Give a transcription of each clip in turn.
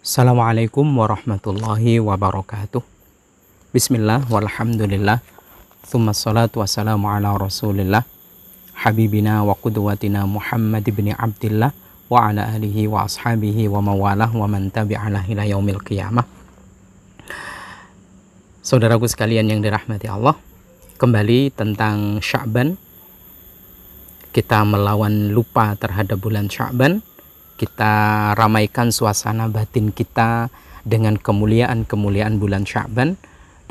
Assalamualaikum warahmatullahi wabarakatuh. Bismillah walhamdulillah. Thumma salatu wassalamu ala rasulillah habibina wa qudwatina Muhammad ibn Abdillah wa ala alihi wa ashabihi wa mawalah wa man tabi'alah ila yaumil qiyamah. Saudaraku sekalian yang dirahmati Allah, kembali tentang Sya'ban. Kita melawan lupa terhadap bulan Sya'ban. Kita ramaikan suasana batin kita dengan kemuliaan-kemuliaan bulan Sya'ban,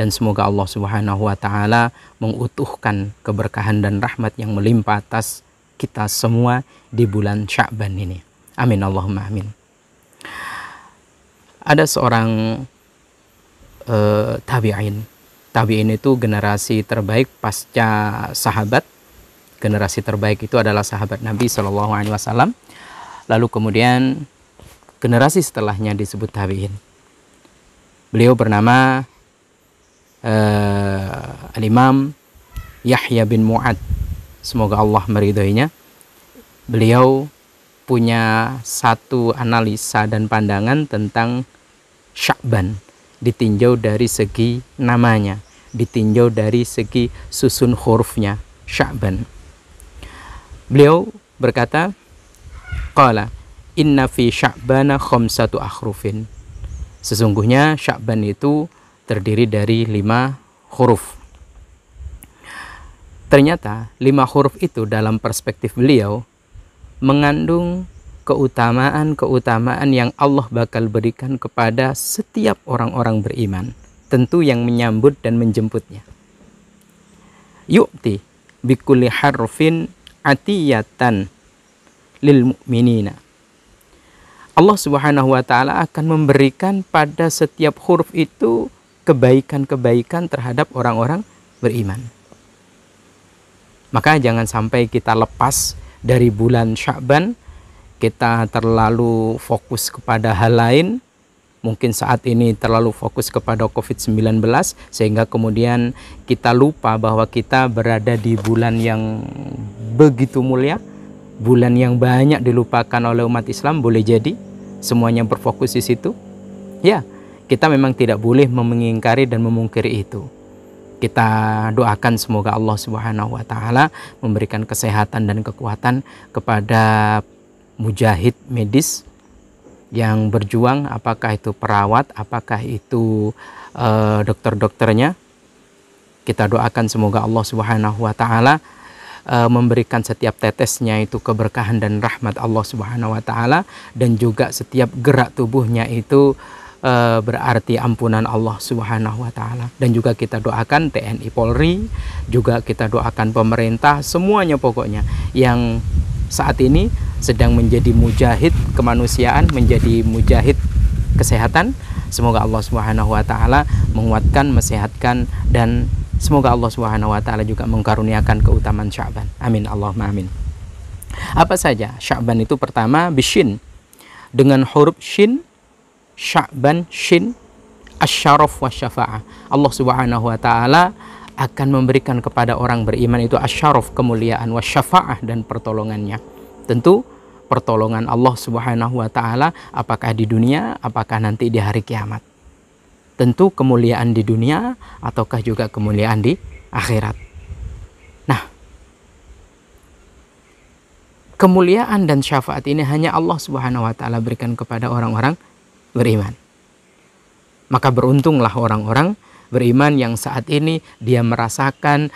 dan semoga Allah Subhanahu wa taala mengutuhkan keberkahan dan rahmat yang melimpah atas kita semua di bulan Sya'ban ini. Amin Allahumma amin. Ada seorang tabi'in. Tabi'in itu generasi terbaik pasca sahabat. Generasi terbaik itu adalah sahabat Nabi SAW. Lalu kemudian generasi setelahnya disebut tabi'in. Beliau bernama Al-Imam Yahya bin Mu'ad. Semoga Allah meridhoinya. Beliau punya satu analisa dan pandangan tentang Sya'ban, ditinjau dari segi namanya, ditinjau dari segi susun hurufnya, Sya'ban. Beliau berkata, qala inna fi Sya'bana khamsatu akhrufin. Sesungguhnya Sya'ban itu terdiri dari 5 huruf. Ternyata 5 huruf itu dalam perspektif beliau mengandung keutamaan-keutamaan yang Allah bakal berikan kepada setiap orang-orang beriman, tentu yang menyambut dan menjemputnya. Yu'ti bikulli harfin atiyatan lil mu'minina. Allah Subhanahu wa taala akan memberikan pada setiap huruf itu kebaikan-kebaikan terhadap orang-orang beriman. Maka jangan sampai kita lepas dari bulan Sya'ban, kita terlalu fokus kepada hal lain. Mungkin saat ini terlalu fokus kepada COVID-19 sehingga kemudian kita lupa bahwa kita berada di bulan yang begitu mulia, bulan yang banyak dilupakan oleh umat Islam. Boleh jadi semuanya berfokus di situ. Ya, kita memang tidak boleh mengingkari dan memungkiri itu. Kita doakan semoga Allah Subhanahu wa taala memberikan kesehatan dan kekuatan kepada mujahid medis yang berjuang, apakah itu perawat, apakah itu dokter-dokternya. Kita doakan semoga Allah Subhanahu wa taala memberikan setiap tetesnya itu keberkahan dan rahmat Allah Subhanahu wa taala, dan juga setiap gerak tubuhnya itu berarti ampunan Allah Subhanahu wa taala. Dan juga kita doakan TNI Polri, juga kita doakan pemerintah, semuanya pokoknya yang saat ini sedang menjadi mujahid kemanusiaan, menjadi mujahid kesehatan. Semoga Allah Subhanahu wa taala menguatkan, mesehatkan, dan semoga Allah Subhanahu wa taala juga mengkaruniakan keutamaan Sya'ban. Amin Allahumma amin. Apa saja Sya'ban itu? Pertama, bisyin, dengan huruf shin. Sya'ban shin, asyaraf wa syafa'ah. Allah Subhanahu wa taala akan memberikan kepada orang beriman itu asyaraf, kemuliaan, wa syafa'ah, dan pertolongannya. Tentu pertolongan Allah Subhanahu wa taala apakah di dunia, apakah nanti di hari kiamat. Tentu kemuliaan di dunia ataukah juga kemuliaan di akhirat. Nah, kemuliaan dan syafaat ini hanya Allah Subhanahu wa taala berikan kepada orang-orang beriman. Maka beruntunglah orang-orang beriman yang saat ini dia merasakan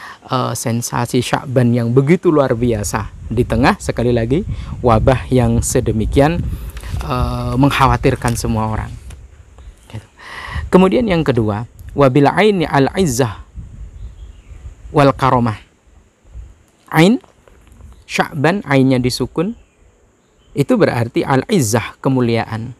sensasi Sya'ban yang begitu luar biasa di tengah, sekali lagi, wabah yang sedemikian mengkhawatirkan semua orang. Kemudian yang kedua, wabil aini al izzah wal karomah. Ain, Sya'ban, ainnya disukun, itu berarti al izzah, kemuliaan.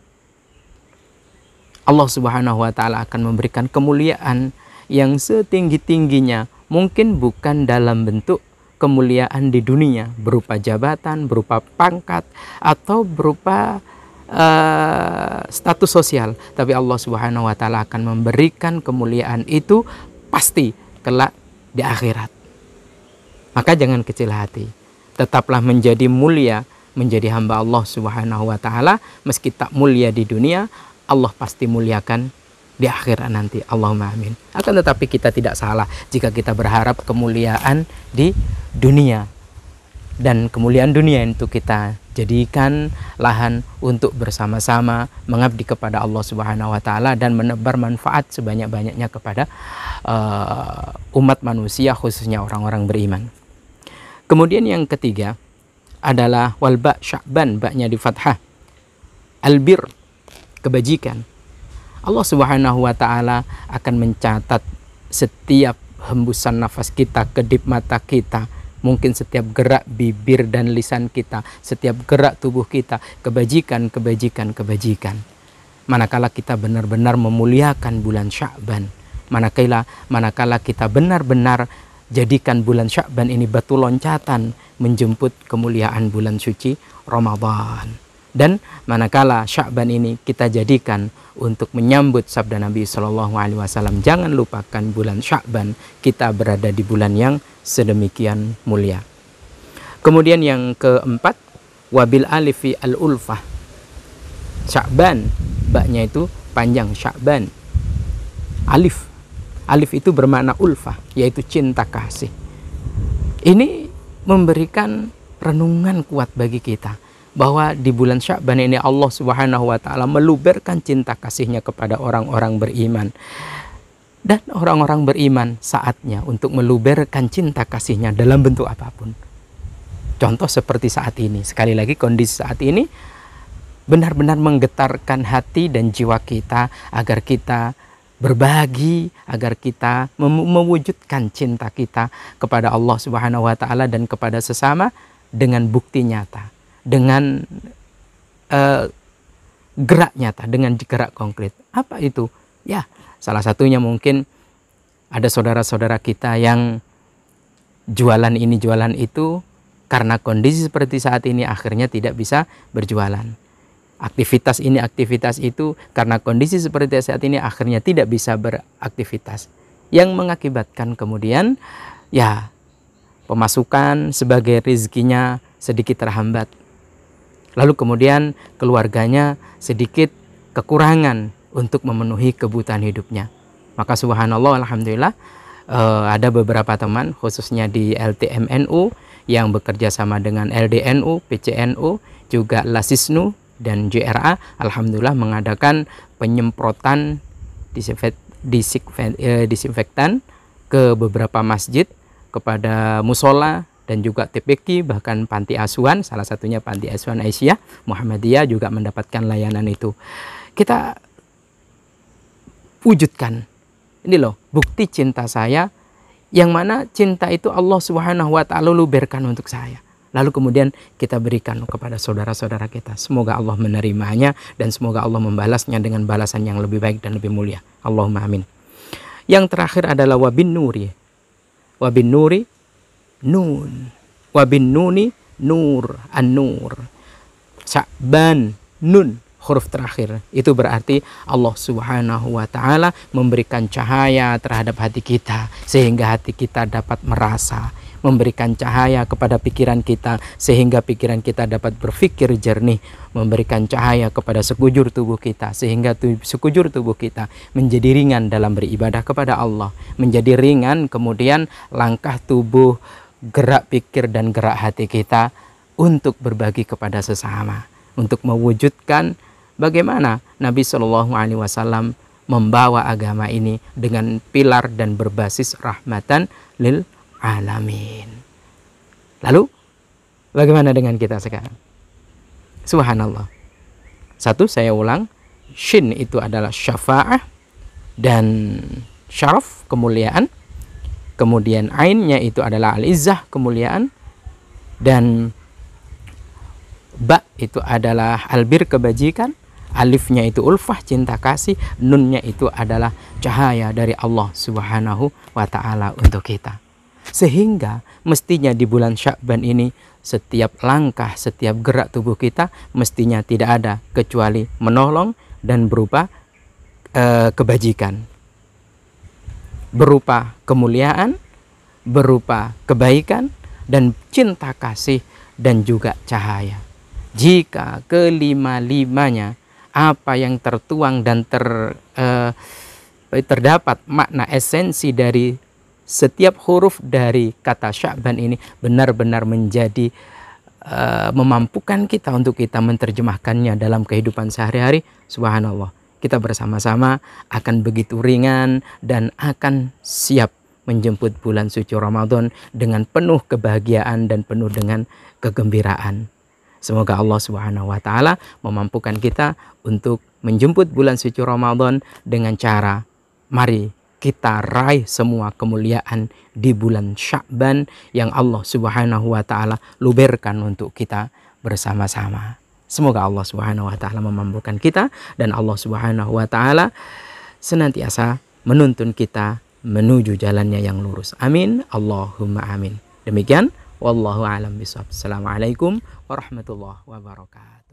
Allah Subhanahu wa taala akan memberikan kemuliaan yang setinggi-tingginya, mungkin bukan dalam bentuk kemuliaan di dunia berupa jabatan, berupa pangkat, atau berupa status sosial, tapi Allah Subhanahu wa taala akan memberikan kemuliaan itu pasti kelak di akhirat. Maka jangan kecil hati, tetaplah menjadi mulia, menjadi hamba Allah Subhanahu wa taala, meski tak mulia di dunia, Allah pasti muliakan di akhirat nanti. Allahumma amin. Akan tetapi kita tidak salah jika kita berharap kemuliaan di dunia. Dan kemuliaan dunia itu kita jadikan lahan untuk bersama-sama mengabdi kepada Allah Subhanahu wa taala dan menebar manfaat sebanyak-banyaknya kepada umat manusia, khususnya orang-orang beriman. Kemudian yang ketiga adalah walba Sya'ban, baknya di fathah. Albir, kebajikan. Allah Subhanahu wa taala akan mencatat setiap hembusan nafas kita, kedip mata kita, mungkin setiap gerak bibir dan lisan kita, setiap gerak tubuh kita, kebajikan. Manakala kita benar-benar memuliakan bulan Sya'ban, manakala kita benar-benar jadikan bulan Sya'ban ini batu loncatan menjemput kemuliaan bulan suci Ramadan. Dan manakala Sya'ban ini kita jadikan untuk menyambut sabda Nabi SAW, jangan lupakan bulan Sya'ban, kita berada di bulan yang sedemikian mulia. Kemudian yang keempat, wabil alifi al-ulfah. Sya'ban, baknya itu panjang, Sya'ban. Alif itu bermakna ulfah, yaitu cinta kasih. Ini memberikan renungan kuat bagi kita bahwa di bulan Sya'ban ini Allah Subhanahu wa taala meluberkan cinta kasihnya kepada orang-orang beriman. Dan orang-orang beriman saatnya untuk meluberkan cinta kasihnya dalam bentuk apapun. Contoh seperti saat ini, sekali lagi kondisi saat ini benar-benar menggetarkan hati dan jiwa kita agar kita berbagi, agar kita mewujudkan cinta kita kepada Allah Subhanahu wa taala dan kepada sesama dengan bukti nyata, dengan gerak nyata, dengan gerak konkret. Apa itu? Ya, salah satunya mungkin ada saudara-saudara kita yang jualan ini jualan itu, karena kondisi seperti saat ini akhirnya tidak bisa berjualan. Aktivitas ini aktivitas itu, karena kondisi seperti saat ini akhirnya tidak bisa beraktivitas, yang mengakibatkan kemudian ya pemasukan sebagai rezekinya sedikit terhambat. Lalu kemudian keluarganya sedikit kekurangan untuk memenuhi kebutuhan hidupnya. Maka subhanallah, alhamdulillah, ada beberapa teman khususnya di LTMNU yang bekerja sama dengan LDNU, PCNU, juga Lasisnu dan JRA, alhamdulillah mengadakan penyemprotan disinfektan ke beberapa masjid, kepada musola dan juga TPQ, bahkan panti asuhan, salah satunya panti asuhan Aisyah Muhammadiyah juga mendapatkan layanan itu. Kita wujudkan, ini loh bukti cinta saya, yang mana cinta itu Allah Subhanahu wa taala luberkan untuk saya. Lalu kemudian kita berikan kepada saudara-saudara kita. Semoga Allah menerimanya dan semoga Allah membalasnya dengan balasan yang lebih baik dan lebih mulia. Allahumma amin. Yang terakhir adalah wabin nuri. Wabin nuri, nun. Wabin nuni, nur. An-nur. Sya'ban, nun. Huruf terakhir. Itu berarti Allah Subhanahu wa ta'ala memberikan cahaya terhadap hati kita, sehingga hati kita dapat merasa, memberikan cahaya kepada pikiran kita sehingga pikiran kita dapat berpikir jernih, memberikan cahaya kepada sekujur tubuh kita sehingga sekujur tubuh kita menjadi ringan dalam beribadah kepada Allah, menjadi ringan kemudian langkah tubuh, gerak pikir dan gerak hati kita untuk berbagi kepada sesama, untuk mewujudkan bagaimana Nabi Shallallahu Alaihi Wasallam membawa agama ini dengan pilar dan berbasis rahmatan lil alamin. Lalu bagaimana dengan kita sekarang? Subhanallah. Satu, saya ulang, shin itu adalah syafa'ah dan syaraf, kemuliaan. Kemudian ainnya itu adalah al-izzah, kemuliaan. Dan ba itu adalah albir, kebajikan. Alifnya itu ulfah, cinta kasih. Nunnya itu adalah cahaya dari Allah Subhanahu wa ta'ala untuk kita. Sehingga mestinya di bulan Sya'ban ini setiap langkah, setiap gerak tubuh kita mestinya tidak ada kecuali menolong dan berupa kebajikan, berupa kemuliaan, berupa kebaikan dan cinta kasih dan juga cahaya. Jika kelima-limanya apa yang tertuang dan terdapat makna esensi dari setiap huruf dari kata Sya'ban ini benar-benar menjadi memampukan kita untuk kita menerjemahkannya dalam kehidupan sehari-hari. Subhanallah, kita bersama-sama akan begitu ringan dan akan siap menjemput bulan suci Ramadan dengan penuh kebahagiaan dan penuh dengan kegembiraan. Semoga Allah Subhanahu wa taala memampukan kita untuk menjemput bulan suci Ramadan dengan cara mari kita raih semua kemuliaan di bulan Sya'ban yang Allah Subhanahu wa taala luberkan untuk kita bersama-sama. Semoga Allah Subhanahu wa taala memampukan kita dan Allah Subhanahu wa taala senantiasa menuntun kita menuju jalannya yang lurus. Amin. Allahumma amin. Demikian wallahu a'lam bishawab. Assalamualaikum warahmatullahi wabarakatuh.